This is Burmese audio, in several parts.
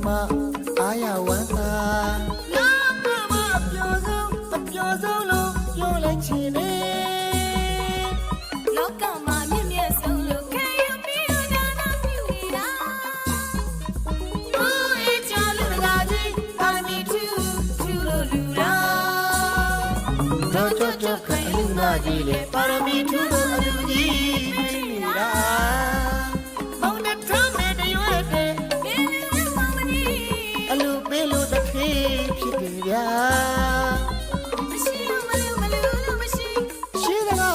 မှာအာရဝမ်းသာငါကမအပျော်ဆုံးလို့ပြောလိုက်ချင်တယ်လောကမှာမြင့်မြတ်ဆုံးလို့ခံယူပြီးဒါနာပြုနေတာဦးအေးချလူတကာကြီးပါမီထူလို့လူတာကြောခံအလူနာကြီးလေပါရမီထူလို့အလူကြီးနေတာမောင်နဲ့ထုံးနဲ့တရွက်တဲ့အလူပေးလို့တစ်ခေတ်ဖြစ်တယ်ဗျာမရှိမလူမရှိရှိတာ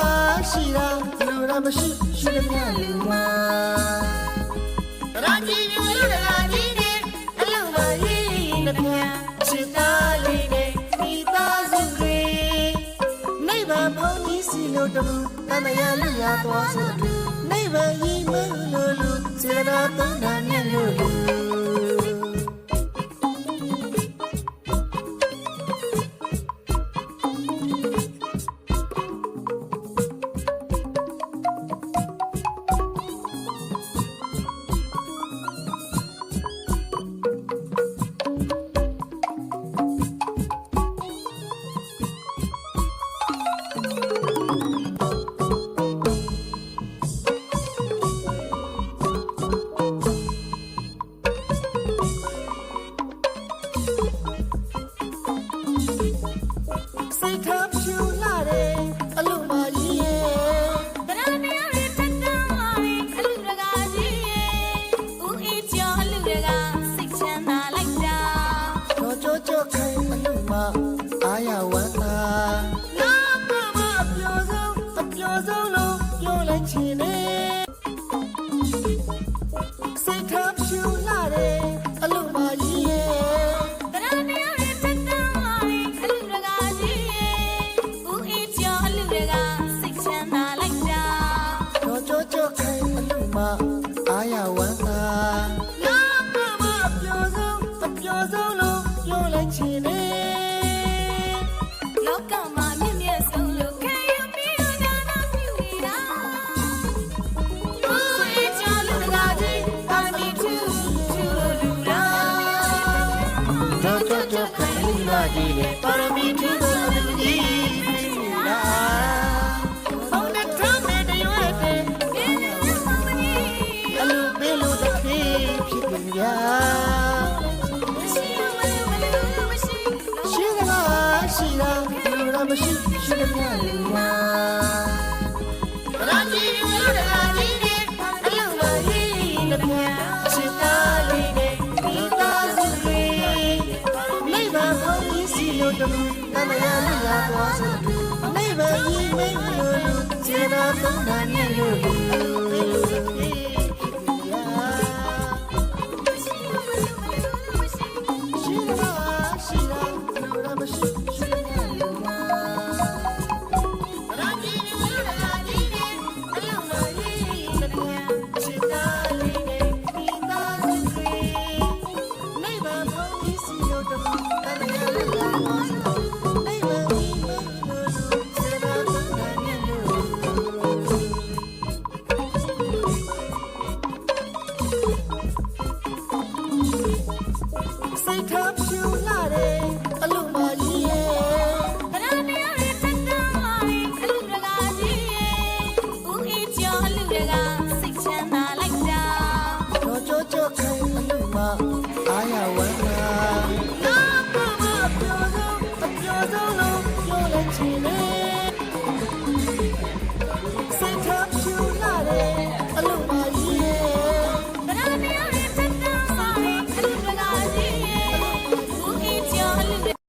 လူရမရှိရှိတယ်များလူမှာရာကြီးလူတကာကြီးနဲ့အလူမကြီးနဲ့ပြန်ချစ်သားလေးနဲ့မိသားစုတွေနိဗ္ဗာန်ပေါင်းကြီးစီလို့တူတမယလူရသွားဆိုတူနိဗ္ဗာန်ကြီးမလို့လူစေနာသုံးနာမြတ်လို့လူစိတ်ထားဖြူလာတယ်အလူမကြီးရဲ့တရားတရားတွေထက်တမ်းပါရင်အလူတကာကြီးရဲ့ဦးအေးကျော်အလူတကာစိတ်ချမ်းသာလိုက်တာကြောခိုင်အလူမအာရဝမ်းသာငါကမအပျော်ဆုံးလို့ပြောလိုက်ချင်တယ်စိတ်ထားဖြူလာတယ်အလူမကြီးရဲ့တရားတရားတွေထက်တမ်းပါရင်အလူတကာကြီးရဲ့ဦးအေးကျော်အလူတကာစိတ်ချမ်းသာလိုက်တာကြောခိုင်အလူမအာရဝမ်းသာငါကမအပျော်ဆုံးလို့ပြောလိုက်ချင်တယ်လောကမှာမြင့်မြတ်ဆုံးလို့ခံယူပြီးဒါနာပြုနေတာဦးအေးကျော်လူတကာကြီးပါမီထူလို့လူတာကြောခိုင်အလူမကြီးလေပါရမီထူလို့လူကြီးနေတာမောင်နဲ့ထုံးနဲ့တရွက်တဲ့အလူပေးလို့တစ်ခေတ်ဖြစ်တယ်ဗျာရှိတာလူရမရှိရှိတယ်များလူမှာရာကြီးလူတကာကြီးနဲ့အလူမကြီးနဲ့ပြန်ချစ်သားလေးနဲ့မိသားစုတွေမိဘပေါင်းကြီးစီလို့တူတမယလူရသွားဆိုမိဘကြီးမိလို့လူစေနာသုံးနာမြတ်လို့လူစိတ်ထားဖြူ